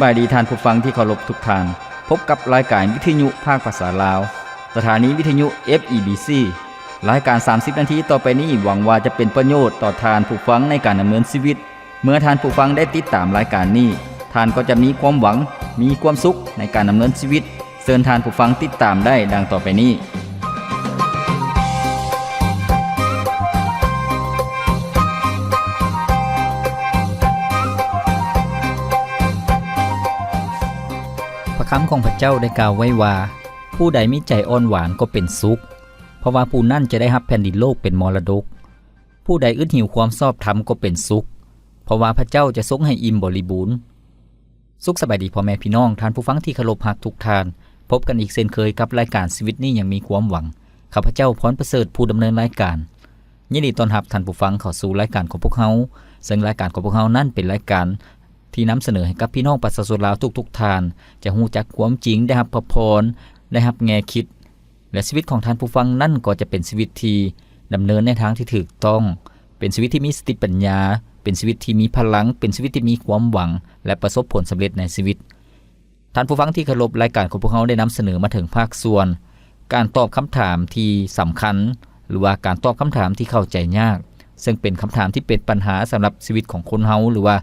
บายดีท่านผู้ฟังที่เคารพทุกท่านพบกับรายการวิทยุภาคภาษาลาวสถานีวิทยุ FEBC รายการ30นาทีต่อไปนี้หวังว่าจะเป็นประโยชน์ต่อท่านผู้ฟังในการดำเนินชีวิตเมื่อท่านผู้ฟังได้ติดตามรายการนี้ท่านก็จะมีความหวังมีความสุขในการดำเนินชีวิตเชิญท่านผู้ฟังติดตามได้ดังต่อไปนี้พระคำของพระเจ้าได้กล่าวไว้ว่าผู้ใดมีใจอ่อนหวานก็เป็นสุขเพราะว่าผู้นั้นจะได้รับแผ่นดินโลกเป็นมรดกผู้ใดอึดหิวความชอบธรรมก็เป็นสุขเพราะว่าพระเจ้าจะทรงให้อิ่มบริบูรณ์สุขสบายดีพ่อแม่พี่น้องท่านผู้ฟังที่เคารพรักทุกท่านพบกันอีกเช่นเคยกับรายการชีวิตนี้ยังมีความหวังข้าพเจ้าพรประเสริฐผู้ดำเนินรายการยินดีต้อนรับท่านผู้ฟังเข้าสู่รายการของพวกเราซึ่งรายการของพวกเรานั้นเป็นรายการที่นำเสนอให้กับพี่น้องประชาชนลาวทุกๆท่านจะฮู้จักความจริงได้รับพระพรได้รับแง่คิดและชีวิตของท่านผู้ฟังนั่นก็จะเป็นชีวิตที่ดำเนินในทางที่ถูกต้องเป็นชีวิตที่มีสติปัญญาเป็นชีวิตที่มีพลังเป็นชีวิตที่มีความหวังและประสบผลสำเร็จในชีวิตท่านผู้ฟังที่เคารพรายการของพวกเราได้นำเสนอมาถึงภาคส่วนการตอบคำถามที่สำคัญหรือว่าการตอบคำถามที่เข้าใจยากซึ่งเป็นคำถามที่เป็นปัญหาสำหรับชีวิตของคนเฮาหรือว่า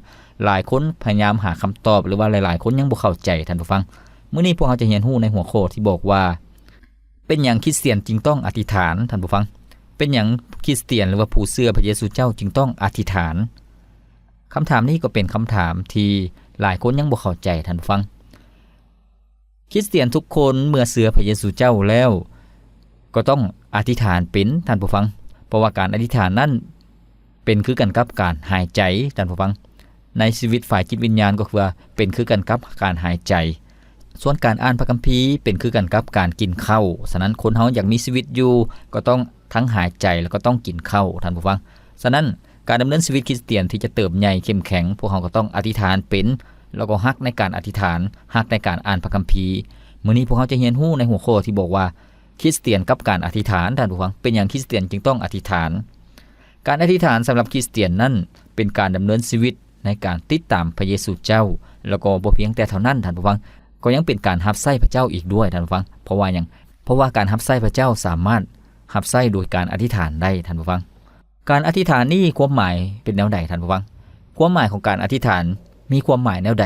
หลายคนพยายามหาคำตอบหรือว่าหลายๆคนยังบ่เข้าใจท่านผู้ฟังมื้อนี้พวกเราจะเรียนรู้ในหัวข้อที่บอกว่าเป็นหยังคริสเตียนจึงต้องอธิษฐานท่านผู้ฟังเป็นหยังคริสเตียนหรือว่าผู้เชื่อพระเยซูเจ้าจึงต้องอธิษฐานคำถามนี้ก็เป็นคำถามที่หลายคนยังบ่เข้าใจท่านผู้ฟังคริสเตียนทุกคนเมื่อเชื่อพระเยซูเจ้าแล้วก็ต้องอธิษฐานเป็นท่านผู้ฟังเพราะว่าการอธิษฐานนั้นเป็นคือกันกับการหายใจท่านผู้ฟังในชีวิตฝ่ายจิตวิญญาณก็คือว่าเป็นคือกันกับการหายใจส่วนการอ่านพระคัมภีร์เป็นคือกันกับการกินข้าวฉะนั้นคนเฮาอยากมีชีวิตอยู่ก็ต้องทั้งหายใจแล้วก็ต้องกินข้าวท่านผู้ฟังฉะนั้นการดำเนินชีวิตคริสเตียนที่จะเติบใหญ่เข้มแข็งพวกเฮาก็ต้องอธิษฐานเป็นแล้วก็ฮักในการอธิษฐานฮักในการอ่านพระคัมภีร์มื้อนี้พวกเฮาจะเรียนรู้ในหัวข้อที่บอกว่าคริสเตียนกับการอธิษฐานท่านผู้ฟังเป็นอย่างคริสเตียนจึงต้องอธิษฐานการอธิษฐานสำหรับคริสเตียนนั้นเป็นการดำเนินชีวิตในการติดตามพระเยซูเจ้าแล้วก็บ่เพียงแต่เท่านั้นท่านผู้ฟังก็ยังเป็นการรับใช้พระเจ้าอีกด้วยท่านผู้ฟังเพราะว่าการรับใช้พระเจ้าสามารถรับใช้โดยการอธิษฐานได้ท่านผู้ฟังการอธิษฐานนี้ความหมายเป็นแนวใดท่านผู้ฟังความหมายของการอธิษฐานมีความหมายแนวใด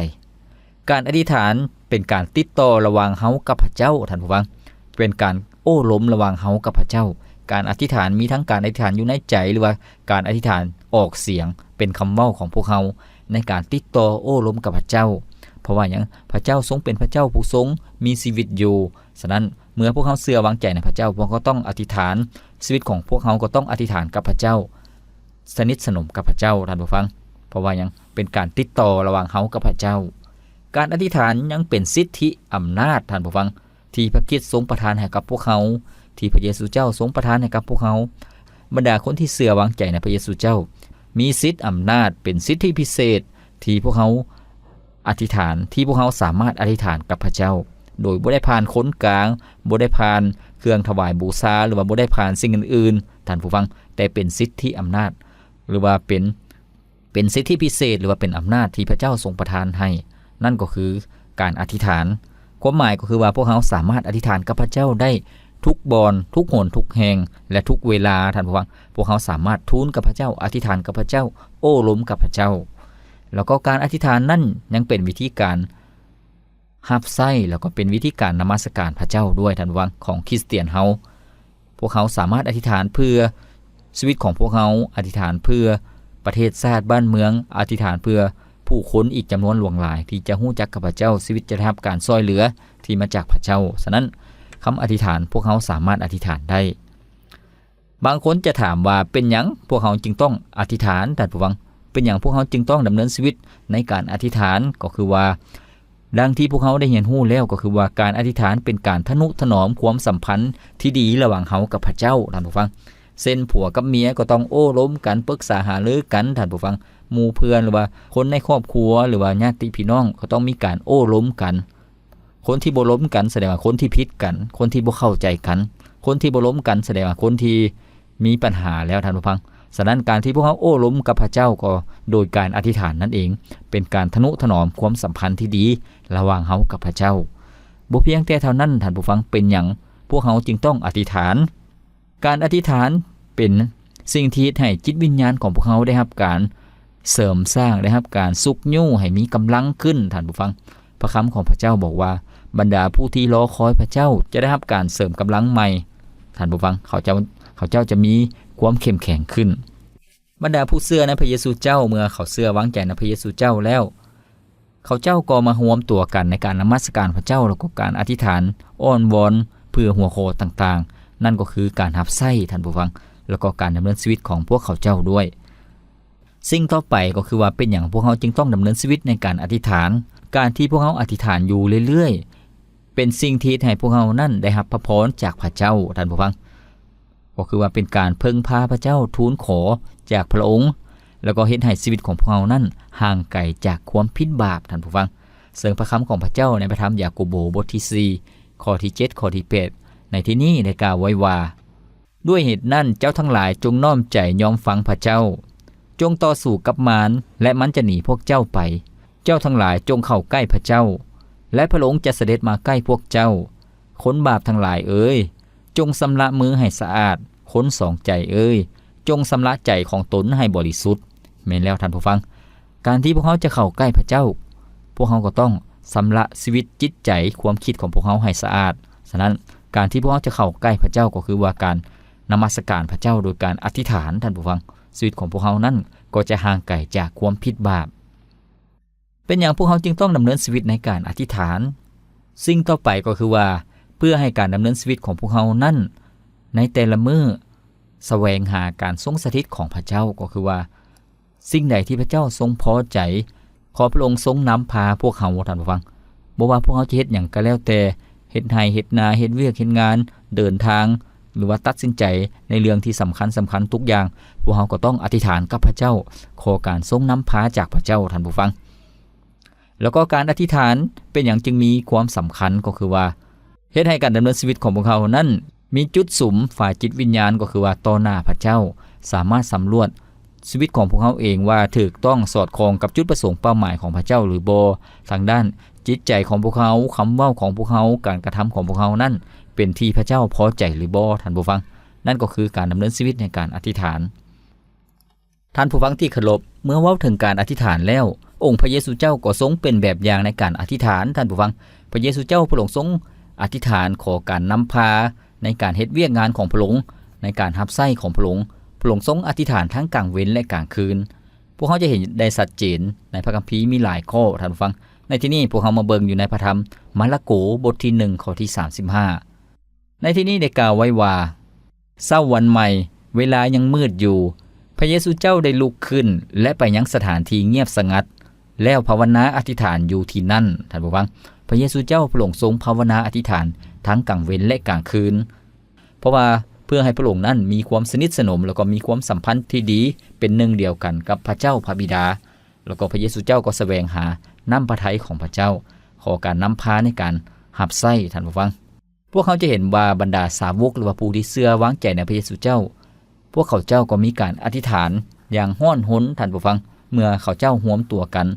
การอธิษฐานเป็นการติดต่อระหว่างเฮากับพระเจ้าท่านผู้ฟังเป็นการโอ้ล้มระหว่างเฮากับพระเจ้าการอธิษฐานมีทั้งการอธิษฐานอยู่ในใจหรือว่าการอธิษฐานออกเสียงเป็นคำเว้าของพวกเฮาในการติดต่อโอ้ล้มกับพระเจ้าเพราะว่าหยังพระเจ้าทรงเป็นพระเจ้าผู้ทรงมีชีวิตอยู่ฉะนั้นเมื่อพวกเฮาเชื่อวางใจในพระเจ้าพวกเขาก็ต้องอธิษฐานชีวิตของพวกเฮาก็ต้องอธิษฐานกับพระเจ้าสนิทสนมกับพระเจ้าท่านผู้ฟังเพราะว่าหยังเป็นการติดต่อระหว่างเฮากับพระเจ้าการอธิษฐานยังเป็นสิทธิอำนาจท่านผู้ฟังที่พระคริสต์ทรงประทานให้กับพวกเฮาที่พระเยซูเจ้าทรงประทานให้กับพวกเฮาบรรดาคนที่เชื่อวางใจในพระเยซูเจ้ามีสิทธิอำนาจเป็นสิทธิพิเศษที่พวกเฮาอธิษฐานที่พวกเฮาสามารถอธิษฐานกับพระเจ้าโดยบ่ได้ผ่านคนกลางบ่ได้ผ่านเครื่องถวายบูชาหรือว่าบ่ได้ผ่านสิ่งอื่นๆท่านผู้ฟังแต่เป็นสิทธิอำนาจหรือว่าเป็นสิทธิพิเศษหรือว่าเป็นอำนาจที่พระเจ้าทรงประทานให้นั่นก็คือการอธิษฐานความหมายก็คือว่าพวกเฮาสามารถอธิษฐานกับพระเจ้าได้ทุกบอนทุกโหนทุกแห่งและทุกเวลาท่านผู้ฟังพวกเขาสามารถทูลกับพระเจ้าอธิษฐานกับพระเจ้าโอ้ล้มกับพระเจ้าแล้วก็การอธิษฐานนั่นยังเป็นวิธีการรับใช้แล้วก็เป็นวิธีการนมัสการพระเจ้าด้วยท่านผู้ฟังของคริสเตียนเฮาพวกเขาสามารถอธิษฐานเพื่อชีวิตของพวกเขาอธิษฐานเพื่อประเทศชาติบ้านเมืองอธิษฐานเพื่อผู้คนอีกจำนวนหลวงหลายที่จะฮู้จักกับพระเจ้าชีวิตจะได้รับการช่วยเหลือที่มาจากพระเจ้าฉะนั้นคำอธิษฐานพวกเขาสามารถอธิษฐานได้บางคนจะถามว่าเป็นหยังพวกเขาจึงต้องอธิษฐานท่านผู้ฟังเป็นหยังพวกเขาจึงต้องดำเนินชีวิตในการอธิษฐานก็คือว่าดังที่พวกเขาได้เรียนรู้แล้วก็คือว่าการอธิษฐานเป็นการทนุถนอมความสัมพันธ์ที่ดีระหว่างเขากับพระเจ้าท่านผู้ฟังเส้นผัวกับเมียก็ต้องโอ้ล้มกันปรึกษาหารือกันท่านผู้ฟังหมู่เพื่อนหรือว่าคนในครอบครัวหรือว่าญาติพี่น้องก็ต้องมีการโอ้ล้มกันคนที่บ่ล้มกันแสดงว่าคนที่ผิดกันคนที่บ่เข้าใจกันคนที่บ่ล้มกันแสดงว่าคนที่มีปัญหาแล้วท่านผู้ฟังฉะนั้นการที่พวกเขาโอ้ล้มกับพระเจ้าก็ โดยการอธิษฐานนั่นเองเป็นการทนุถนอมความสัมพันธ์ที่ดีระหว่างเฮากับพระเจ้าบ่เพียงแต่เท่านั้นท่านผู้ฟังเป็นหยังพวกเฮาจึงต้องอธิษฐานการอธิษฐานเป็นสิ่งที่ให้จิตวิญญาณของพวกเฮาได้รับการเสริมสร้างได้รับการสุกยู่ให้มีกำลังขึ้นท่านผู้ฟังพระคำของพระเจ้าบอกว่าบรรดาผู้ที่รอคอยพระเจ้าจะได้รับการเสริมกำลังใหม่ท่านผู้ฟังเขาเจ้าจะมีความเข้มแข็งขึ้นบรรดาผู้เชื่อในพระเยซูเจ้าเมื่อเขาเชื่อวางใจในพระเยซูเจ้าแล้วเขาเจ้าก็มารวมตัวกันในการนมัสการพระเจ้าแล้วก็การอธิษฐานอ้อนวอนเพื่อหัวโคต่างๆนั่นก็คือการรับใช้ท่านผู้ฟังแล้วก็การดำเนินชีวิตของพวกเขาเจ้าด้วยสิ่งต่อไปก็คือว่าเป็นอย่างพวกเขาจึงต้องดำเนินชีวิตในการอธิษฐานการที่พวกเขาอธิษฐานอยู่เรื่อยๆเป็นสิ่งที่ให้พวกเขานั่นได้รับพระพรจากพระเจ้าท่านผู้ฟังก็คือว่าเป็นการพึ่งพาพระเจ้าทูลขอจากพระองค์แล้วก็เฮ็ดให้ชีวิตของพวกเรานั้นห่างไกลจากความผิดบาปท่านผู้ฟังเสริมพระคำของพระเจ้าในพระธรรมยากอบบทที่4ข้อที่7ข้อที่8ในที่นี้ได้กล่าวไว้ว่าด้วยเหตุนั้นเจ้าทั้งหลายจงน้อมใจยอมฟังพระเจ้าจงต่อสู้กับมารและมันจะหนีพวกเจ้าไปเจ้าทั้งหลายจงเข้าใกล้พระเจ้าและพระองค์จะเสด็จมาใกล้พวกเจ้าคนบาปทั้งหลายเอ้ยจงสำระมือให้สะอาดคนสองใจเอ้ยจงสำระใจของตนให้บริสุทธิ์แม่นแล้วท่านผู้ฟังการที่พวกเขาจะเข้าใกล้พระเจ้าพวกเขาก็ต้องสำระชีวิตจิตใจความคิดของพวกเขาให้สะอาดฉะนั้นการที่พวกเขาจะเข้าใกล้พระเจ้าก็คือว่าการนมัสการพระเจ้าโดยการอธิษฐานท่านผู้ฟังชีวิตของพวกเขานั้นก็จะห่างไกลจากความผิดบาปเป็นอย่างพวกเขาจึงต้องดำเนินชีวิตในการอธิษฐานสิ่งต่อไปก็คือว่าเพื่อให้การดำเนินชีวิตของพวกเขานั้นในแต่ละมื้อแสวงหาการทรงสถิตของพระเจ้าก็คือว่าสิ่งใดที่พระเจ้าทรงพอใจขอพระองค์ทรงนำพาพวกเขาท่านผู้ฟังบ่ว่าพวกเขาจะเฮ็ดหยังก็แล้วแต่เฮ็ดไร่เฮ็ดนาเฮ็ดเวียกเฮ็ดงานเดินทางหรือว่าตัดสินใจในเรื่องที่สำคัญทุกอย่างพวกเขาก็ต้องอธิษฐานกับพระเจ้าขอการทรงนำพาจากพระเจ้าท่านผู้ฟังแล้วก็การอธิษฐานเป็นอย่างจึงมีความสำคัญก็คือว่าเฮ็ดให้การดำเนินชีวิตของพวกเขานั้นมีจุดสุมฝ่ายจิตวิญญาณก็คือว่าต่อหน้าพระเจ้าสามารถสำรวจชีวิตของพวกเขาเองว่าถูกต้องสอดคล้องกับจุดประสงค์เป้าหมายของพระเจ้าหรือบ่ทางด้านจิตใจของพวกเขาคำเว้าของพวกเขาการกระทำของพวกเขานั้นเป็นที่พระเจ้าพอใจหรือบ่ท่านผู้ฟังนั่นก็คือการดำเนินชีวิตในการอธิษฐานท่านผู้ฟังที่เคารพเมื่อเว้าถึงการอธิษฐานแล้วองค์พระเยซูเจ้าก็ทรงเป็นแบบอย่างในการอธิษฐานท่านผู้ฟังพระเยซูเจ้าพระองค์ทรงอธิษฐานขอการนำพาในการเฮ็ดเวียกงานของพระองค์ในการรับใช้ของพระองค์พระองค์ทรงอธิษฐานทั้งกลางเว้นและกลางคืนพวกเขาจะเห็นได้ชัดเจนในพระคัมภีร์มีหลายข้อท่านผู้ฟังในที่นี้พวกเขามาเบิ่งอยู่ในพระธรรมมาระโกบทที่1ข้อที่35ในที่นี้ได้กล่าวไว้ว่าเช้าวันใหม่เวลายังมืดอยู่พระเยซูเจ้าได้ลุกขึ้นและไปยังสถานที่เงียบสงัดแล้วภาวนาอธิษฐานอยู่ที่นั่นท่านผู้ฟังพระเยซูเจ้าพระองค์ทรงภาวนาอธิษฐานทั้งกลางเว้นและกลางคืนเพราะว่าเพื่อให้พระองค์นั้นมีความสนิทสนมแล้วก็มีความสัมพันธ์ที่ดีเป็นหนึ่งเดียวกันกับพระเจ้าพระบิดาแล้วก็พระเยซูเจ้าก็แสวงหาน้ำพระทัยของพระเจ้าขอการนำพาในการรับใช้ท่านผู้ฟังพวกเขาจะเห็นว่าบรรดาสาวกหรือว่าผู้ที่เชื่อวางใจในพระเยซูเจ้าพวกเขาเจ้าก็มีการอธิษฐานอย่างห้อนห้นท่านผู้ฟังเมื่อเขาเจ้าร่วมตัวกัน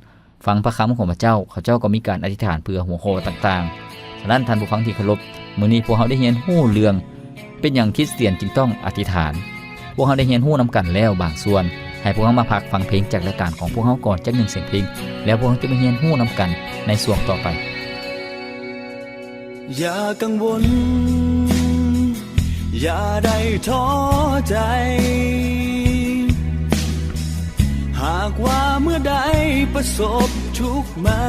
ฟังพระคำของพระเจ้าเขาเจ้าก็มีการอธิษฐานเพื่อหัวข้อต่างๆฉะนั้นท่านผู้ฟังที่เคารพมื้อนี้พวกเขาได้เรียนรู้เรื่องเป็นอย่างคริสเตียนจึงต้องอธิษฐานพวกเขาได้เรียนรู้นำกันแล้วบางส่วนให้พวกเขามาพักฟังเพลงจากรายการของพวกเขาก่อนจัก1เสียงเพลงแล้วพวกเขาจะมาเรียนรู้นำกันในช่วงต่อไปอย่ากังวลอย่าได้ท้อใจหากว่าเมื่อใดประสบทุกข์มา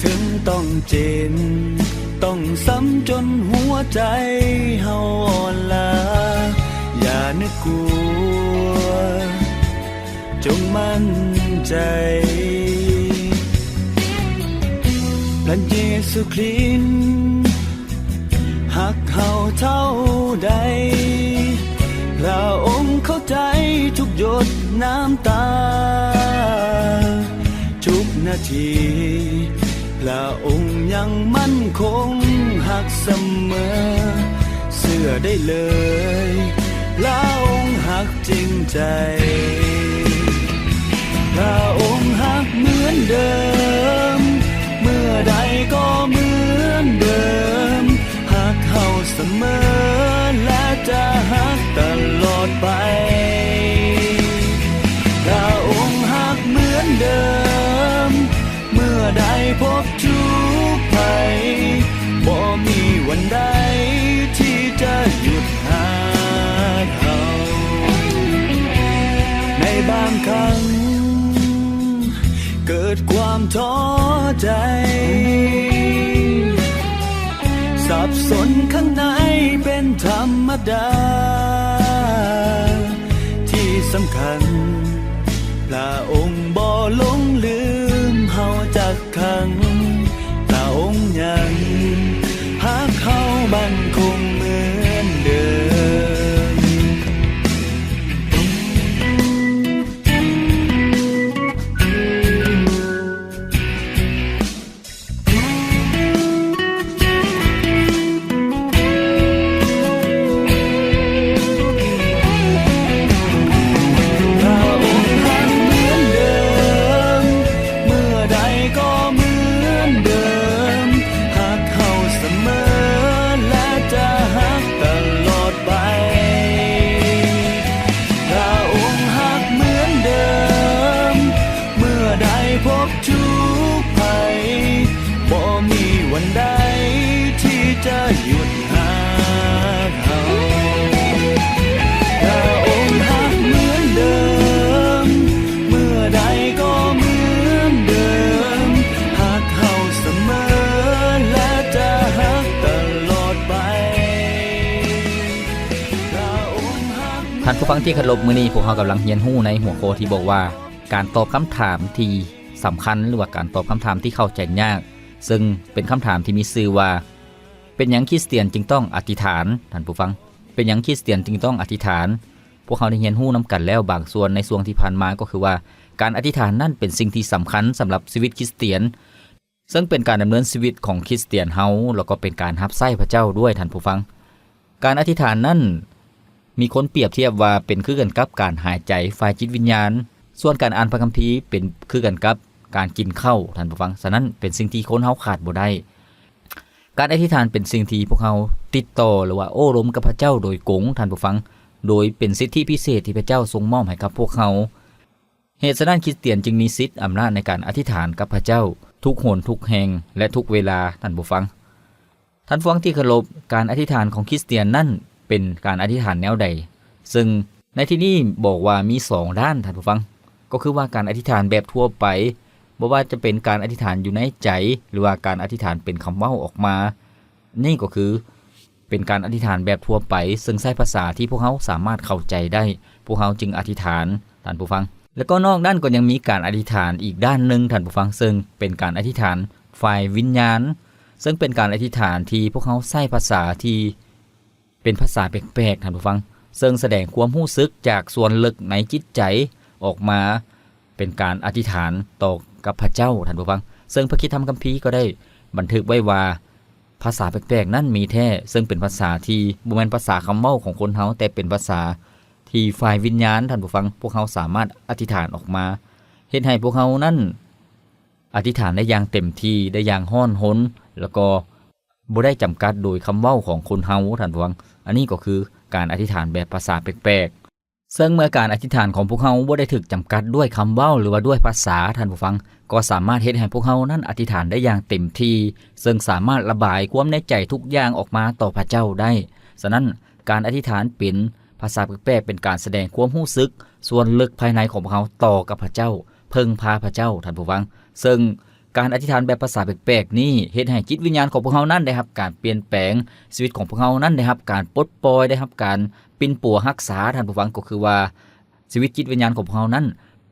ถึงต้องเจ็บต้องซ้ำจนหัวใจเฮาอ่อนล้าอย่านึกกลัวจงมั่นใจพระเยซูคริสต์หักเฮาเท่าใดพระองค์เข้าใจทุกหยดน้ำตาทุกนาทีพระองค์ยังมั่นคงหักเสมอเชื่อได้เลยพระองค์หักจริงใจ เสมอและจะฮักตลอดไปพระองค์ฮักเหมือนเดิมเมื่อใดพบทุกข์ภัยบ่มีวันใดที่จะหยุดฮักเราในบางครั้งเกิดความท้อใจสับสนข้างในเป็นธรรมดาที่สำคัญพระองค์บ่หลงลืมเฮาจักครั้งพระองค์ยังฮักเฮามั่นคงเหมือนเดิมพบทุกข์ภัยบ่มีวันใดที่จะหยุดฮักเฮาพระองค์ฮักเหมือนเดิมเมื่อใดก็เหมือนเดิมฮักเฮาเสมอและจะฮักตลอดไปพระองค์ฮักท่านผู้ฟังที่เคารพมื้อนี้พวกเรากำลังเรียนรู้ในหัวข้อที่บอกว่าการตอบคำถามที่สำคัญหรือว่าการตอบคำถามที่เข้าใจยากซึ่งเป็นคำถามที่มีชื่อว่าเป็นหยังคริสเตียนจึงต้องอธิษฐานท่านผู้ฟังเป็นหยังคริสเตียนจึงต้องอธิษฐานพวกเขาได้เรียนรู้นำกันแล้วบางส่วนในช่วงที่ผ่านมาก็คือว่าการอธิษฐานนั่นเป็นสิ่งที่สำคัญสำหรับชีวิตคริสเตียนซึ่งเป็นการดำเนินชีวิตของคริสเตียนเฮาแล้วก็เป็นการรับใช้พระเจ้าด้วยท่านผู้ฟังการอธิษฐานนั่นมีคนเปรียบเทียบว่าเป็นคือกันกับการหายใจฝ่ายจิตวิญญาณส่วนการอ่านพระคัมภีร์เป็นคือกันกับการกินข้าวท่านผู้ฟังฉะนั้นเป็นสิ่งที่คนเฮาขาดบ่ได้การอธิษฐานเป็นสิ่งที่พวกเฮาติดต่อหรือว่าโอ้ล้มกับพระเจ้าโดยกงท่านผู้ฟังโดยเป็นสิทธิพิเศษที่พระเจ้าทรงมอบให้กับพวกเฮาเหตุฉะนั้นคริสเตียนจึงมีสิทธิ์อำนาจในการอธิษฐานกับพระเจ้าทุกหนทุกแห่งและทุกเวลาท่านผู้ฟังที่เคารพการอธิษฐานของคริสเตียนนั่นเป็นการอธิษฐานแนวใดซึ่งในที่นี้บอกว่ามี2ด้านท่านผู้ฟังก็คือว่าการอธิษฐานแบบทั่วไปบ่ว่าจะเป็นการอธิษฐานอยู่ในใจหรือว่าการอธิษฐานเป็นคำเว้าออกมานี่ก็คือเป็นการอธิษฐานแบบทั่วไปซึ่งใช้ภาษาที่พวกเขาสามารถเข้าใจได้พวกเขาจึงอธิษฐานท่านผู้ฟังแล้วก็นอกด้านก็ยังมีการอธิษฐานอีกด้านนึงท่านผู้ฟังซึ่งเป็นการอธิษฐานฝ่ายวิญญาณซึ่งเป็นการอธิษฐานที่พวกเขาใช้ภาษาที่เป็นภาษาแปลกๆท่านผู้ฟังซึ่งแสดงความรู้สึกจากส่วนลึกในจิตใจออกมาเป็นการอธิษฐานต่อกับพระเจ้าท่านผู้ฟังซึ่งพระคิดธรรมคัมภีร์ก็ได้บันทึกไว้ว่าภาษาแปลกๆนั้นมีแท้ซึ่งเป็นภาษาที่บ่แม่นภาษาคำเว้าของคนเฮาแต่เป็นภาษาที่ฝ่ายวิญญาณท่านผู้ฟังพวกเฮาสามารถอธิษฐานออกมาเฮ็ดให้พวกเฮานั้นอธิษฐานได้อย่างเต็มที่ได้อย่างฮ้อนหนแล้วก็บ่ได้จำกัดโดยคำเว้าของคนเฮาท่านผู้ฟังอันนี้ก็คือการอธิษฐานแบบภาษาแปลกๆซึ่งเมื่อการอธิษฐานของพวกเฮาบ่ได้ถูกจำกัดด้วยคำเว้าหรือว่าด้วยภาษาท่านผู้ฟังก็สามารถเฮ็ดให้พวกเฮานั้นอธิษฐานได้อย่างเต็มที่ซึ่งสามารถระบายความในใจทุกอย่างออกมาต่อพระเจ้าได้ฉะนั้นการอธิษฐานเป็นภาษาแปลกๆเป็นการแสดงความรู้สึกส่วนลึกภายในของพวกเฮาต่อกับพระเจ้าเพิ่งพาพระเจ้าท่านผู้ฟังซึ่งการอธิษฐานแบบภาษาแปลกๆนี้เฮ็ดให้จิตวิญญาณของพวกเฮานั้นได้รับการเปลี่ยนแปลงชีวิตของพวกเฮานั้นได้รับการปลดปล่อยได้รับการปิ่นปัวรักษาท่านผู้ฟังก็คือว่าชีวิตจิตวิญญาณของพวกเฮานั้น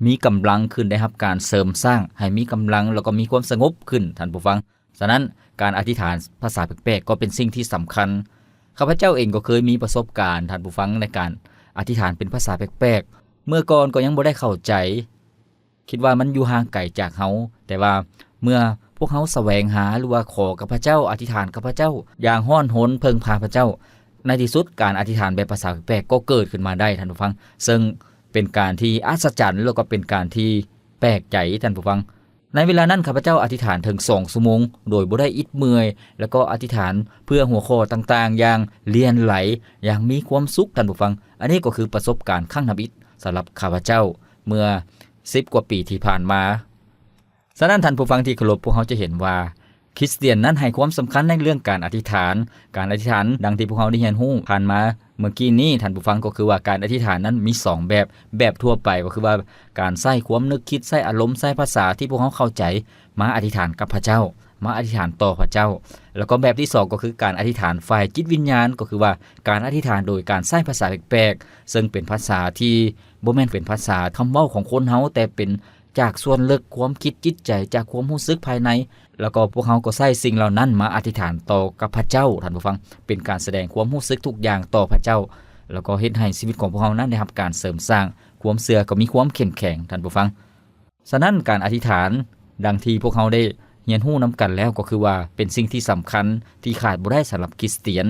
มีกำลังขึ้นได้รับการเสริมสร้างให้มีกำลังแล้วก็มีความสงบขึ้นท่านผู้ฟังฉะนั้นการอธิษฐานภาษาแปลกๆก็เป็นสิ่งที่สำคัญข้าพเจ้าเองก็เคยมีประสบการณ์ท่านผู้ฟังในการอธิษฐานเป็นภาษาแปลกๆเมื่อก่อนก็ยังบ่ได้เข้าใจคิดว่ามันอยู่ห่างไกลจากเฮาแต่ว่าเมื่อพวกเฮาแสวงหาหรือว่าขอกับพระเจ้าอธิษฐานกับพระเจ้าอย่างห้อนหนเพิ่งพาพระเจ้าในที่สุดการอธิษฐานแบบภาษาแปลกๆก็เกิดขึ้นมาได้ท่านผู้ฟังซึ่งเป็นการที่อัศจรรย์แล้วก็เป็นการที่แปลกใจท่านผู้ฟัง ในเวลานั้นข้าพเจ้าอธิษฐานถึง2ชั่วโมงโดยบ่ได้อิดเมื่อยแล้วก็อธิษฐานเพื่อหัวข้อต่างๆอย่างเลียนไหลอย่างมีความสุขท่านผู้ฟังอันนี้ก็คือประสบการณ์ครั้งนำอิฐสำหรับข้าพเจ้าเมื่อ10กว่าปีที่ผ่านมาฉะนั้นท่านผู้ฟังที่เคารพพวกเขาจะเห็นว่าคริสเตียนนั้นให้ความสำคัญในเรื่องการอธิษฐานดังที่พวกเขาได้เรียนรู้ผ่านมาเมื่อกี้นี้ท่านผู้ฟังก็คือว่าการอธิษฐานนั้นมี2แบบทั่วไปก็คือว่าการใส่ความนึกคิดใส่อารมณ์ใส่ภาษาที่พวกเขาเข้าใจมาอธิษฐานกับพระเจ้ามาอธิษฐานต่อพระเจ้าแล้วก็แบบที่2ก็คือการอธิษฐานฝ่ายจิตวิญญาณก็คือว่าการอธิษฐานโดยการใช้ภาษาแปลกๆซึ่งเป็นภาษาที่บ่แม่นเป็นภาษาคำเว้าของคนเฮาแต่เป็นจากส่วนลึกความคิดจิตใจจากความรู้สึกภายในแล้วก็พวกเขาก็ใช้สิ่งเหล่านั้นมาอธิษฐานต่อกับพระเจ้าท่านผู้ฟังเป็นการแสดงความรู้สึกทุกอย่างต่อพระเจ้าแล้วก็เฮ็ดให้ชีวิตของพวกเขานั้นได้รับการเสริมสร้างความเชื่อก็มีความเข้มแข็งท่านผู้ฟังฉะนั้นการอธิษฐานดังที่พวกเขาได้เรียนรู้นำกันแล้วก็คือว่าเป็นสิ่งที่สำคัญที่ขาดบ่ได้สำหรับคริสเตียน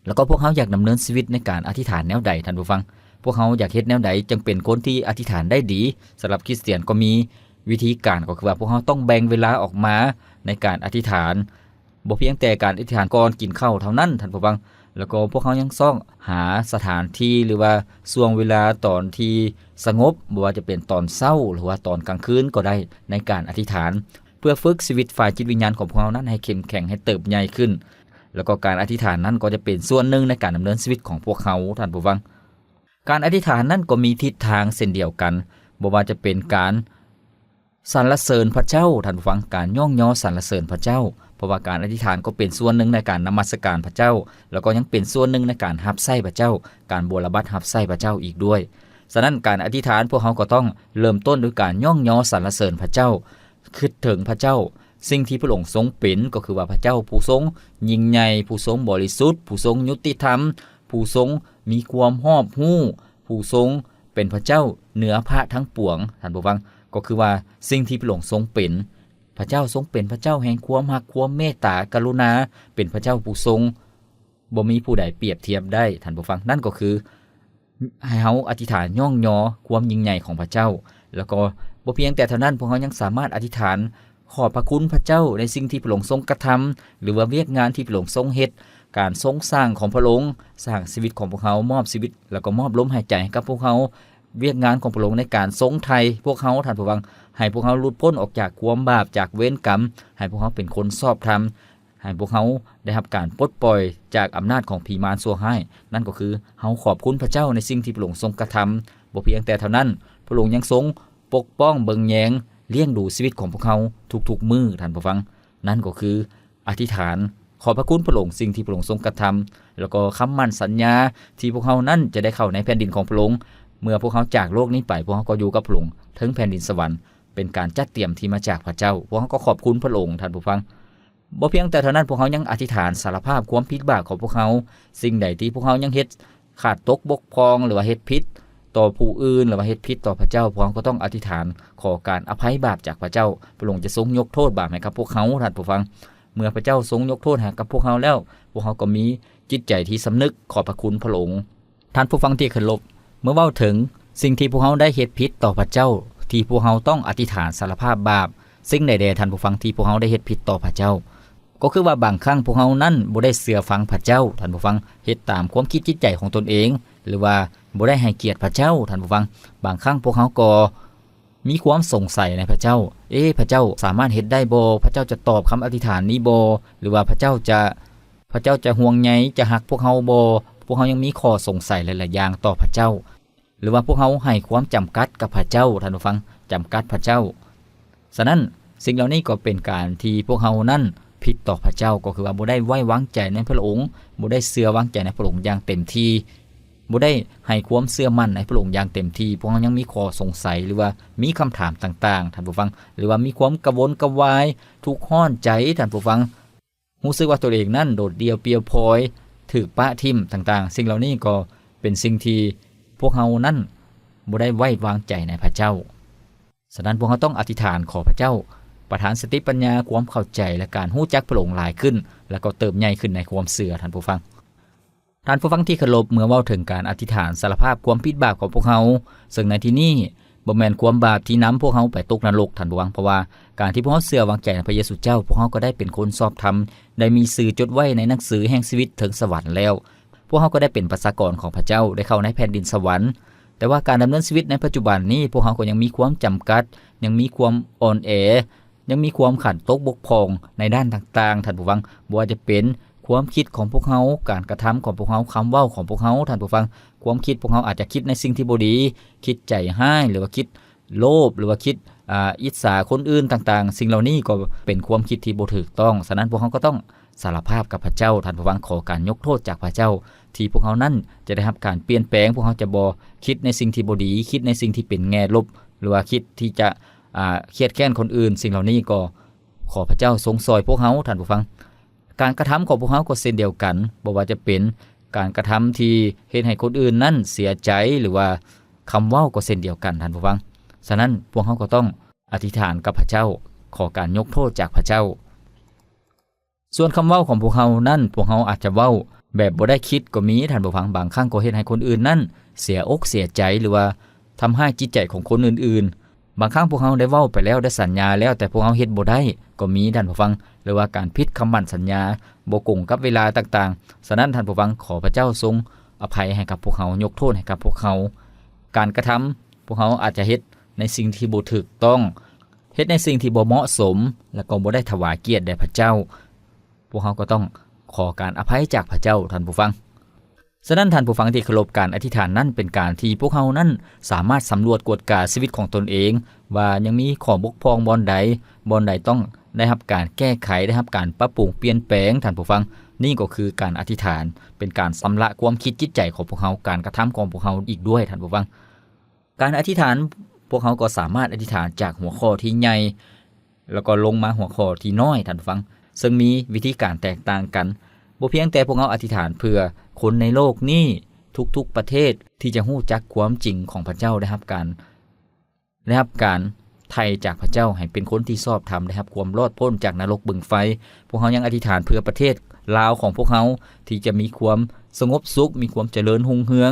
แล้วก็พวกเขาอยากดำเนินชีวิตในการอธิษฐานแนวใดท่านผู้ฟังพวกเขาอยากเฮ็ดแนวใดจึงเป็นคนที่อธิษฐานได้ดีสำหรับคริสเตียนก็มีวิธีการก็คือว่าพวกเขาต้องแบ่งเวลาออกมาในการอธิษฐานบ่เพียงแต่การอธิษฐานก่อนกินข้าวเท่านั้นท่านผู้ฟังแล้วก็พวกเขายังต้องหาสถานที่หรือว่าช่วงเวลาตอนที่สงบบ่ว่าจะเป็นตอนเช้าหรือว่าตอนกลางคืนก็ได้ในการอธิษฐานเพื่อฝึกชีวิตฝ่ายจิตวิญญาณของพวกเขานั้นให้เข้มแข็งให้เติบใหญ่ขึ้นแล้วก็การอธิษฐานนั้นก็จะเป็นส่วนหนึ่งในการดำเนินชีวิตของพวกเขาท่านผู้ฟังการอธิษฐานนั้นก็มีทิศทางเช่นเดียวกันบ่ว่าจะเป็นการสรรเสริญพระเจ้าท่านผู้ฟังการย่องย่อสรรเสริญพระเจ้าเพราะว่าการอธิษฐานก็เป็นส่วนหนึ่งในการนมัสการพระเจ้าแล้วก็ยังเป็นส่วนหนึ่งในการรับใช้พระเจ้าการบูรบัตรับใช้พระเจ้าอีกด้วยฉะนั้นการอธิษฐานพวกเขาก็ต้องเริ่มต้นด้วยการย่องย่อสรรเสริญพระเจ้าคิดถึงพระเจ้าสิ่งที่พระองค์ทรงเป็นก็คือว่าพระเจ้าผู้ทรงยิ่งใหญ่ผู้ทรงบริสุทธิ์ผู้ทรงยุติธรรมผู้ทรงมีความรอบรู้ผู้ทรงเป็นพระเจ้าเหนือพระทั้งปวงท่านผู้ฟังก็คือว่าสิ่งที่พระองค์ทรงเป็นพระเจ้าทรงเป็นพระเจ้าแห่งความรักความเมตตากรุณาเป็นพระเจ้าผู้ทรงบ่มีผู้ใดเปรียบเทียบได้ท่านผู้ฟังนั่นก็คือให้เฮาอธิษฐานย่องยอความยิ่งใหญ่ของพระเจ้าแล้วก็บ่เพียงแต่เท่านั้นพวกเฮายังสามารถอธิษฐานขอบพระคุณพระเจ้าในสิ่งที่พระองค์ทรงกระทำหรือว่าเวียกงานที่พระองค์ทรงเฮ็ดการทรงสร้างของพระองค์สร้างชีวิตของพวกเขามอบชีวิตแล้วก็มอบลมหายใจให้กับพวกเขาเวียกงานของพระองค์ในการทรงไถ่พวกเขาท่านผู้ฟังให้พวกเขาหลุดพ้นออกจากความบาปจากเวรกรรมให้พวกเขาเป็นคนชอบธรรมให้พวกเขาได้รับการปลดปล่อยจากอำนาจของผีมารชั่วร้ายนั่นก็คือเฮาขอบคุณพระเจ้าในสิ่งที่พระองค์ทรงกระทำบ่เพียงแต่เท่านั้นพระองค์ยังทรงปกป้องเบิ่งแยงเลี้ยงดูชีวิตของพวกเขาทุกๆมื้อท่านผู้ฟังนั่นก็คืออธิษฐานขอบพระคุณพระองค์สิ่งที่พระองค์ทรงกระทำแล้วก็คำมั่นสัญญาที่พวกเขานั้นจะได้เข้าในแผ่นดินของพระองค์เมื่อพวกเขาจากโลกนี้ไปพวกเขาก็อยู่กับพระองค์ถึงแผ่นดินสวรรค์เป็นการจัดเตรียมที่มาจากพระเจ้าพวกเขาก็ขอบคุณพระองค์ท่านผู้ฟังบ่เพียงแต่เท่านั้นพวกเขายังอธิษฐานสารภาพความผิดบาปของพวกเขาสิ่งใดที่พวกเขายังเฮ็ดขาดตกบกพร่องหรือว่าเฮ็ดผิดต่อผู้อื่นหรือว่าเฮ็ดผิดต่อพระเจ้าพวกเขาก็ต้องอธิษฐานขอการอภัยบาปจากพระเจ้าพระองค์จะทรงยกโทษบาปให้กับพวกเขาท่านผู้ฟังเมื่อพระเจ้าทรงยกโทษให้กับพวกเขาแล้วพวกเขาก็มีจิตใจที่สำนึกขอบพระคุณพระองค์ท่านผู้ฟังที่เคารพเมื่อเว้าถึงสิ่งที่พวกเขาได้เฮ็ดผิดต่อพระเจ้าที่พวกเขาต้องอธิษฐานสารภาพบาปสิ่งใดๆท่านผู้ฟังที่พวกเขาได้เฮ็ดผิดต่อพระเจ้าก็คือว่าบางครั้งพวกเขานั้นบ่ได้เชื่อฟังพระเจ้าท่านผู้ฟังเฮ็ดตามความคิดจิตใจของตนเองหรือว่าบ่ได้ให้เกียรติพระเจ้าท่านผู้ฟังบางครั้งพวกเขาก็มีความสงสัยในพระเจ้าพระเจ้าสามารถเฮ็ดได้บ่พระเจ้าจะตอบคำอธิษฐานนี้บ่หรือว่าพระเจ้าจะห่วงใยจะรักพวกเขาบ่พวกเขายังมีข้อสงสัยหลายๆอย่างต่อพระเจ้าหรือว่าพวกเขาให้ความจำกัดกับพระเจ้าท่านผู้ฟังจำกัดพระเจ้าฉะนั้นสิ่งเหล่านี้ก็เป็นการที่พวกเขานั้นผิดต่อพระเจ้าก็คือว่าบ่ได้ไว้วางใจในพระองค์บ่ได้เชื่อวางใจในพระองค์อย่างเต็มที่บ่ได้ให้ความเชื่อมั่นในพระองค์อย่างเต็มที่พวกเขายังมีข้อสงสัยหรือว่ามีคำถามต่างๆท่านผู้ฟังหรือว่ามีความกระวนกระวายทุกข์ร้อนใจท่านผู้ฟังรู้สึกว่าตัวเองนั้นโดดเดี่ยวเปลี่ยวพลอยถูกปะทิ่มต่างๆสิ่งเหล่านี้ก็เป็นสิ่งที่พวกเขานั้นบ่ได้ไว้วางใจในพระเจ้าฉะนั้นพวกเขาต้องอธิษฐานขอพระเจ้าประทานสติปัญญาความเข้าใจและการรู้จักพระองค์หลายขึ้นแล้วก็เติบใหญ่ขึ้นในความเชื่อท่านผู้ฟังที่เคารพเมื่อเว้าถึงการอธิษฐานสารภาพความผิดบาปของพวกเขาซึ่งในที่นี้บ บ่แม่นความบาปที่นำพวกเขาไปตกนรกท่านผู้ฟังเพราะว่าการที่พวกเขาเชื่อวางใจในพระเยซูเจ้าพวกเขาก็ได้เป็นคนชอบธรรมได้มีชื่อจดไว้ในหนังสือแห่งชีวิตถึงสวรรค์แล้วพวกเขาก็ได้เป็นประชากรของพระเจ้าได้เข้าในแผ่นดินสวรรค์แต่ว่าการดำเนินชีวิตในปัจจุบันนี้พวกเขาก็ยังมีความจำกัดยังมีความอ่อนแอยังมีความขาดตกบกพร่องในด้านต่างๆท่านผู้ฟังบ่ว่าจะเป็นความคิดของพวกเขาการกระทำของพวกเขาคำเว้าของพวกเขาท่านผู้ฟังความคิดพวกเขาอาจจะคิดในสิ่งที่บ่ดีคิดใจร้ายหรือว่าคิดโลภหรือว่าคิดอิจฉาคนอื่นต่างๆสิ่งเหล่านี้ก็เป็นความคิดที่บ่ถูกต้องฉะนั้นพวกเขาก็ต้องสารภาพกับพระเจ้าท่านผู้ฟังขอการยกโทษจากพระเจ้าที่พวกเขานั้นจะได้รับการเปลี่ยนแปลงพวกเขาจะบ่คิดในสิ่งที่บ่ดีคิดในสิ่งที่เป็นแง่ลบหรือว่าคิดที่จะเครียดแค้นคนอื่นสิ่งเหล่านี้ก็ขอพระเจ้าทรงซอยพวกเขาท่านผู้ฟังการกระทำของพวกเขาก็เช่นเดียวกันบ่ว่าจะเป็นการกระทำที่เฮ็ดให้คนอื่นนั้นเสียใจหรือว่าคำเว้าก็เช่นเดียวกันท่านผู้ฟังฉะนั้นพวกเขาก็ต้องอธิษฐานกับพระเจ้าขอการยกโทษจากพระเจ้าส่วนคำเว้าของพวกเขานั้นพวกเขาอาจจะเว้าแบบบ่ได้คิดก็มีท่านผู้ฟังบางครั้งก็เฮ็ดให้คนอื่นนั้นเสียอกเสียใจหรือว่าทำให้จิตใจของคนอื่นๆบางครั้งพวกเขาได้เว้าไปแล้วได้สัญญาแล้วแต่พวกเขาเฮ็ดบ่ได้ก็มีท่านผู้ฟังหรือว่าการผิดคำมั่นสัญญาบ่กงกับเวลาต่างๆฉะนั้นท่านผู้ฟังขอพระเจ้าทรงอภัยให้กับพวกเขายกโทษให้กับพวกเขาการกระทำพวกเขาอาจจะเฮ็ดในสิ่งที่บ่ถูกต้องเฮ็ดในสิ่งที่บ่เหมาะสมและก็บ่ได้ถวายเกียรติแด่พระเจ้าพวกเขาก็ต้องขอการอภัยจากพระเจ้าท่านผู้ฟังฉะนั้นท่านผู้ฟังที่เคารพการอธิษฐานนั้นเป็นการที่พวกเขานั้นสามารถสำรวจกวดกาชีวิตของตนเองว่ายังมีข้อบกพร่องบ่อนใดต้องได้รับการแก้ไขได้รับการปรับปรุงเปลี่ยนแปลงท่านผู้ฟังนี่ก็คือการอธิษฐานเป็นการชำระความคิดจิตใจของพวกเขาการกระทำของพวกเขาอีกด้วยท่านผู้ฟังการอธิษฐานพวกเขาก็สามารถอธิษฐานจากหัวข้อที่ใหญ่แล้วก็ลงมาหัวข้อที่น้อยท่านผู้ฟังซึ่งมีวิธีการแตกต่างกันบ่เพียงแต่พวกเขาอธิษฐานเพื่อคนในโลกนี้ทุกๆประเทศที่จะฮู้จักความจริงของพระเจ้าได้รับการไถ่จากพระเจ้าให้เป็นคนที่ชอบธรรมได้รับความรอดพ้นจากนรกบึงไฟพวกเขายังอธิษฐานเพื่อประเทศลาวของพวกเขาที่จะมีความสงบสุขมีความเจริญรุ่งเรือง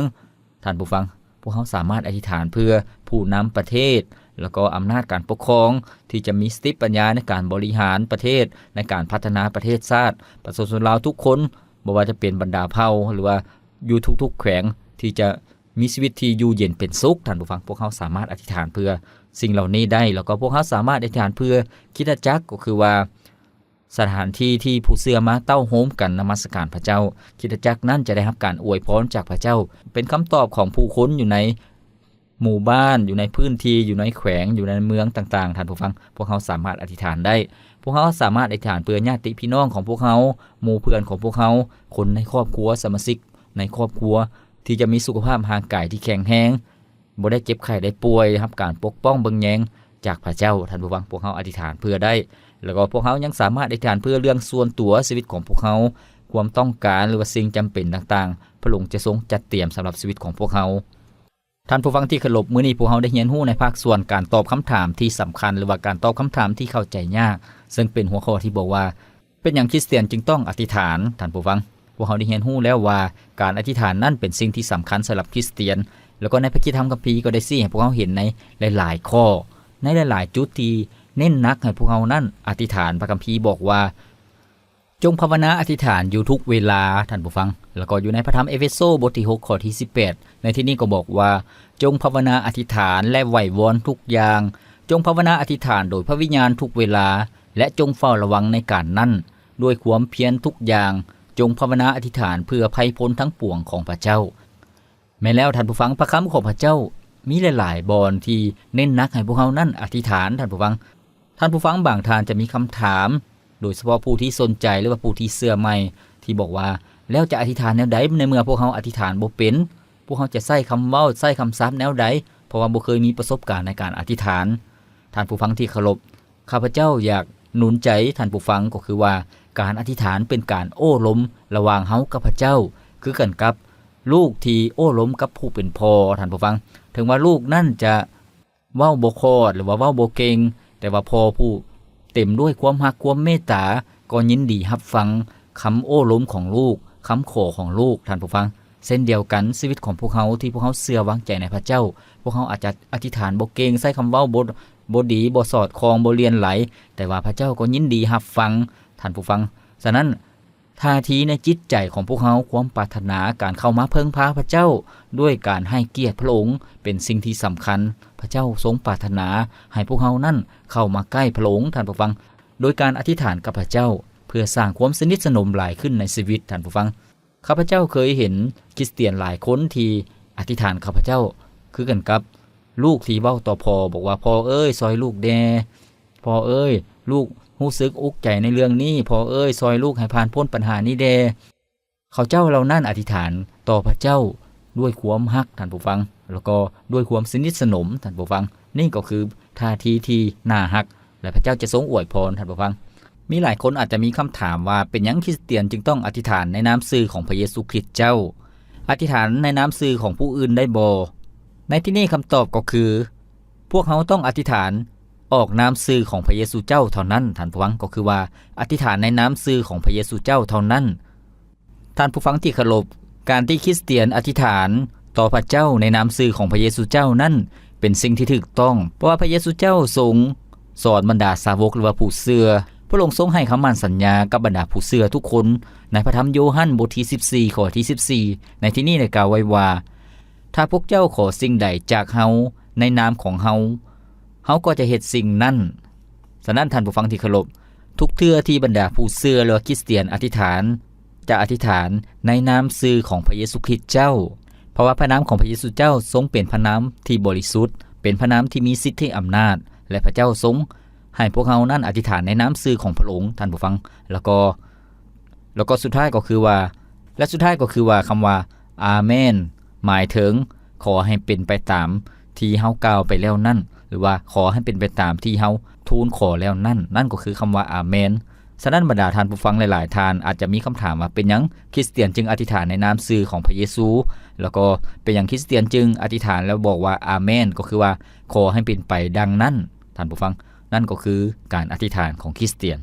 ท่านผู้ฟังพวกเขาสามารถอธิษฐานเพื่อผู้นำประเทศแล้วก็อำนาจการปกครองที่จะมีสติปัญญาในการบริหารประเทศในการพัฒนาประเทศชาติประชาชนลาวทุกคนบ่ว่าจะเป็นบรรดาเผ่าหรือว่าอยู่ทุกๆแขวงที่จะมีชีวิตที่อยู่เย็นเป็นสุขท่านผู้ฟังพวกเขาสามารถอธิษฐานเพื่อสิ่งเหล่านี้ได้แล้วก็พวกเขาสามารถอธิษฐานเพื่อคริสตจักรก็คือว่าสถานที่ที่ผู้เชื่อมาเต้าโฮมกันนมัสการพระเจ้าคริสตจักรนั้นจะได้รับการอวยพรจากพระเจ้าเป็นคำตอบของผู้คนอยู่ในหมู่บ้านอยู่ในพื้นที่อยู่ในแขวงอยู่ในเมืองต่างๆท่านผู้ฟังพวกเขาสามารถอธิษฐานได้พวกเขาสามารถอธิษฐานเพื่อญาติพี่น้องของพวกเขาหมู่เพื่อนของพวกเขาคนในครอบครัวสมาชิกในครอบครัวที่จะมีสุขภาพร่างกายที่แข็งแรงบ่ได้เจ็บไข้ได้ป่วยครับการปกป้องเบิ่งแยงจากพระเจ้าท่านผู้ฟังพวกเขาอธิษฐานเพื่อได้แล้วก็พวกเขายังสามารถอธิษฐานเพื่อเรื่องส่วนตัวชีวิตของพวกเขาความต้องการหรือว่าสิ่งจำเป็นต่างๆพระองค์จะทรงจัดเตรียมสำหรับชีวิตของพวกเขาท่านผู้ฟังที่เคารพมื้อนี้พวกเราได้เรียนรู้ในภาคส่วนการตอบคำถามที่สำคัญหรือว่าการตอบคำถามที่เข้าใจยากซึ่งเป็นหัวข้อที่บอกว่าเป็นอย่างคริสเตียนจึงต้องอธิษฐานท่านผู้ฟังพวกเราได้เรียนรู้แล้วว่าการอธิษฐานนั้นเป็นสิ่งที่สำคัญสำหรับคริสเตียนแล้วก็ในพระธรรมคัมภีร์ก็ได้ชี้ให้พวกเราเห็นในหลายๆข้อในหลายๆจุดที่เน้นหนักให้พวกเรานั้นอธิษฐานพระคัมภีร์บอกว่าจงภาวนาอธิษฐานอยู่ทุกเวลาท่านผู้ฟังแล้วก็อยู่ในพระธรรมเอเฟโซบทที่6ข้อที่18ในที่นี้ก็บอกว่าจงภาวนาอธิษฐานและไหว้วอนทุกอย่างจงภาวนาอธิษฐานโดยพระวิญญาณทุกเวลาและจงเฝ้าระวังในการนั้นด้วยความเพียรทุกอย่างจงภาวนาอธิษฐานเพื่อภัยพ้นทั้งปวงของพระเจ้าแม้แล้วท่านผู้ฟังพระคำของพระเจ้ามีหลายๆบอนที่เน้นหนักให้พวกเรานั้นอธิษฐานท่านผู้ฟังบางท่านจะมีคำถามโดยเฉพาะผู้ที่สนใจหรือว่าผู้ที่เชื่อใหม่ที่บอกว่าแล้วจะอธิษฐานแนวใดในเมื่อพวกเขาอธิษฐานบ่เป็นพวกเขาจะใช้คำเว้าใช้คำศัพท์แนวใดเพราะว่าบ่เคยมีประสบการณ์ในการอธิษฐานท่านผู้ฟังที่เคารพข้าพเจ้าอยากหนุนใจท่านผู้ฟังก็คือว่าการอธิษฐานเป็นการโอ้ล้มระหว่างเฮากับพระเจ้าคือกันกับลูกที่โอ้ล้มกับผู้เป็นพ่อท่านผู้ฟังถึงว่าลูกนั่นจะเว้าบ่คอดหรือว่าเว้าบ่เก่งแต่ว่าพ่อผู้เต็มด้วยความรักความเมตตาก็ยินดีรับฟังคำโอ้ล้มของลูกคำขอของลูกท่านผู้ฟังเส้นเดียวกันชีวิตของพวกเขาที่พวกเขาเชื่อวางใจในพระเจ้าพ วกเขาอาจจะอธิษฐานบ่เก่งใช้คำเว้าบ่ดีบ่สอดคล้องบ่เลียนไหลแต่ว่าพระเจ้าก็ยินดีรับฟังท่านผู้ฟังฉะนั้นท่าทีในจิตใจของพวกเขาความปรารถนาการเข้ามาเพิ่งพาพระเจ้าด้วยการให้เกียรติพระองค์เป็นสิ่งที่สำคัญพระเจ้าทรงปรารถนาให้พวกเขานั่นเข้ามาใกล้พระองค์ท่านผู้ฟังโดยการอธิษฐานกับพระเจ้าเพื่อสร้างความสนิทสนมหลายขึ้นในชีวิตท่านผู้ฟังข้าพเจ้าเคยเห็นคริสเตียนหลายคนที่อธิษฐานข้าพเจ้าคือกันกับลูกที่เว้าต่อพ่อบอกว่าพ่อเอ้ยซอยลูกแด่พ่อเอ้ยลูกรู้สึกอุกใจในเรื่องนี้พ่อเอ้ยซอยลูกให้ผ่านพ้นปัญหานี้แด่เขาเจ้าเรานั่นอธิษฐานต่อพระเจ้าด้วยความฮักท่านผู้ฟังแล้วก็ด้วยความสนิทสนมท่านผู้ฟังนี่ก็คือท่าทีที่น่าฮักและพระเจ้าจะทรงอวยพรท่านผู้ฟังมีหลายคนอาจจะมีคำถามว่าเป็นหยังคริสเตียนจึงต้องอธิษฐานในนามชื่อของพระเยซูคริสต์เจ้าอธิษฐานในนามชื่อของผู้อื่นได้บ่ในที่นี้คำตอบก็คือพวกเขาต้องอธิษฐานออกนามชื่อของพระเยซูเจ้าเท่านั้นท่านผู้ฟังก็คือว่าอธิษฐานในนามชื่อของพระเยซูเจ้าเท่านั้นท่านผู้ฟังที่เคารพการที่คริสเตียนอธิษฐานต่อพระเจ้าในนามชื่อของพระเยซูเจ้านั้นเป็นสิ่งที่ถูกต้องเพราะว่าพระเยซูเจ้าทรงสอนบรรดาสาวกหรือว่าผู้เชื่อพระองค์ทรงให้คำมั่นสัญญากับบรรดาผู้เชื่อทุกคนในพระธรรมโยฮันบทที่14ข้อที่14ในที่นี้ได้กล่าวไว้ว่าถ้าพวกเจ้าขอสิ่งใดจากเฮาในนามของเฮาก็จะเฮ็ดสิ่งนั้นฉะนั้นท่านผู้ฟังที่เคารพทุกเทื่อที่บรรดาผู้เชื่อหรือคริสเตียนอธิษฐานจะอธิษฐานในนามชื่อของพระเยซูคริสต์เจ้าเพราะว่าพระนามของพระเยซูเจ้าทรงเป็นพระนามที่บริสุทธิ์เป็นพระนามที่มีสิทธิอำนาจและพระเจ้าทรงให้พวกเรานั้นอธิษฐานในนามชื่อของพระองค์ท่านผู้ฟังแล้วก็สุดท้ายก็คือว่าคำว่าอาเมนหมายถึงขอให้เป็นไปตามที่เฮากล่าวไปแล้วนั่นหรือว่าขอให้เป็นไปตามที่เฮาทูลขอแล้วนั่นก็คือคำว่าอาเมนฉะนั้นบรรดาท่านผู้ฟังหลายๆท่านอาจจะมีคำถามว่าเป็นหยังคริสเตียนจึงอธิษฐานในนามชื่อของพระเยซูแล้วก็เป็นหยังคริสเตียนจึงอธิษฐานแล้วบอกว่าอาเมนก็คือว่าขอให้เป็นไปดังนั้นท่านผู้ฟังนั่นก็คือการอธิษฐานของคริสเตียน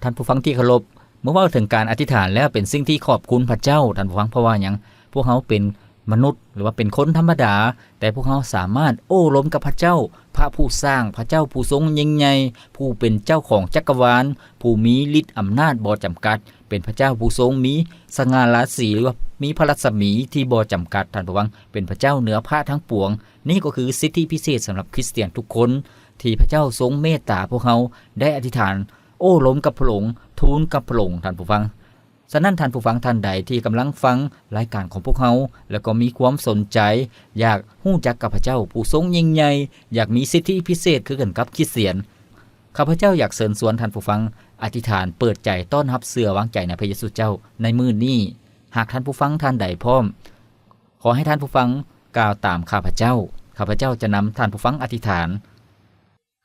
ท่านผู้ฟังที่เคารพเมื่อว่าถึงการอธิษฐานแล้วเป็นสิ่งที่ขอบคุณพระเจ้าท่านผู้ฟังเพราะว่าหยังพวกเขาเป็นมนุษย์หรือว่าเป็นคนธรรมดาแต่พวกเขาสามารถโอ้ล้มกับพระเจ้าพระผู้สร้างพระเจ้าผู้ทรงยิ่งใหญ่ผู้เป็นเจ้าของจักรวาลผู้มีฤทธิ์อำนาจบ่จำกัดเป็นพระเจ้าผู้ทรงมีสง่าราศีหรือว่ามีพระรัศมีที่บ่จำกัดท่านผู้ฟังเป็นพระเจ้าเหนือพระทั้งปวงนี่ก็คือสิทธิพิเศษสำหรับคริสเตียนทุกคนที่พระเจ้าทรงเมตตาพวกเขาได้อธิษฐานโอ้ล้มกับพระองค์ทูลกับพระองค์ท่านผู้ฟังฉะนั้นท่านผู้ฟังท่านใดที่กำลังฟังรายการของพวกเขาแล้วก็มีความสนใจอยากฮู้จักกับพระเจ้าผู้ทรงยิ่งใหญ่อยากมีสิทธิพิเศษคือกันกับคริสเตียนข้าพเจ้าอยากเชิญชวนท่านผู้ฟังอธิษฐานเปิดใจต้อนรับเชื่อวางใจในพระเยซูเจ้าในมื้อนี้หากท่านผู้ฟังท่านใดพร้อมขอให้ท่านผู้ฟังกล่าวตามข้าพเจ้าจะนำท่านผู้ฟังอธิษฐาน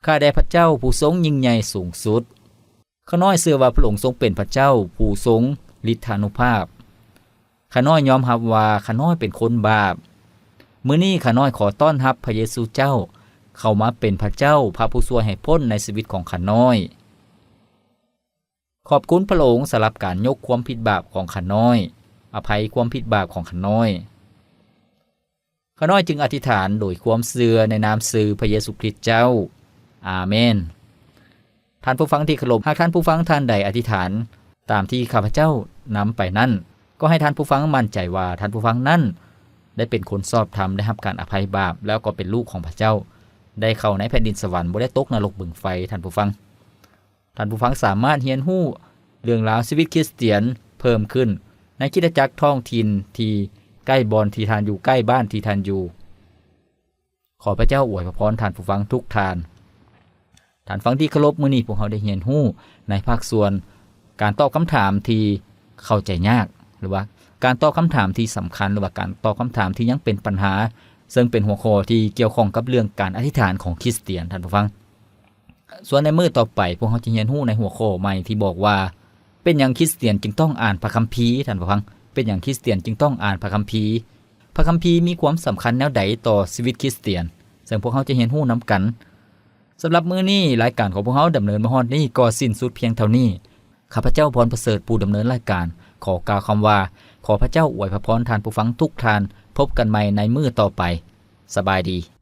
ข้าแต่พระเจ้าผู้ทรงยิ่งใหญ่สูงสุดข้าน้อยเชื่อว่าพระองค์ทรงเป็นพระเจ้าผู้ทรงฤทธานุภาพข้าน้อยยอมรับว่าข้าน้อยเป็นคนบาปมื้อนี้ข้าน้อยขอต้อนรับพระเยซูเจ้าเข้ามาเป็นพระเจ้าพระผู้ช่วยให้พ้นในชีวิตของข้าน้อยขอบคุณพระองค์สำหรับการยกความผิดบาปของข้าน้อยอภัยความผิดบาปของข้าน้อยจึงอธิษฐานโดยความเชื่อในนามชื่อพระเยซูคริสต์เจ้าอาเมนท่านผู้ฟังที่เคารพหากท่านผู้ฟังท่านใดอธิษฐานตามที่ข้าพเจ้านำไปนั่นก็ให้ท่านผู้ฟังมั่นใจว่าท่านผู้ฟังนั่นได้เป็นคนชอบธรรมได้รับการอภัยบาปแล้วก็เป็นลูกของพระเจ้าได้เข้าในแผ่นดินสวรรค์บ่ได้ตกนรกบึงไฟท่านผู้ฟังสามารถเรียนรู้เรื่องราวชีวิตคริสเตียนเพิ่มขึ้นในคริสตจักรท้องถิ่นที่ใกล้บอนที่ท่านอยู่ใกล้บ้านที่ท่านอยู่ขอพระเจ้าอวยพรท่านผู้ฟังทุกท่านฟังที่เคารพมื้อนี้พวกเราได้เรียนรู้ในภาคส่วนการตอบคำถามที่เข้าใจยากหรือว่าการตอบคำถามที่สำคัญหรือว่าการตอบคำถามที่ยังเป็นปัญหาซึ่งเป็นหัวข้อที่เกี่ยวข้องกับเรื่องการอธิษฐานของคริสเตียนท่านผู้ฟังส่วนในมื้อต่อไปพวกเราจะเรียนรู้ในหัวข้อใหม่ที่บอกว่าเป็นหยังคริสเตียนจึงต้องอ่านพระคัมภีร์ท่านผู้ฟังเป็นหยังคริสเตียนจึงต้องอ่านพระคัมภีร์มีความสำคัญแนวใดต่อชีวิตคริสเตียนซึ่งพวกเราจะเรียนรู้นำกันสำหรับมื้อนี้รายการของพวกเราดำเนินมาฮอดนี้ก็สิ้นสุดเพียงเท่านี้ข้าพเจ้าพรประเสริฐผู้ดำเนินรายการขอกล่าวคำว่าขอพระเจ้าอวยพรท่านผู้ฟังทุกท่านพบกันใหม่ในมื้อต่อไป สบายดี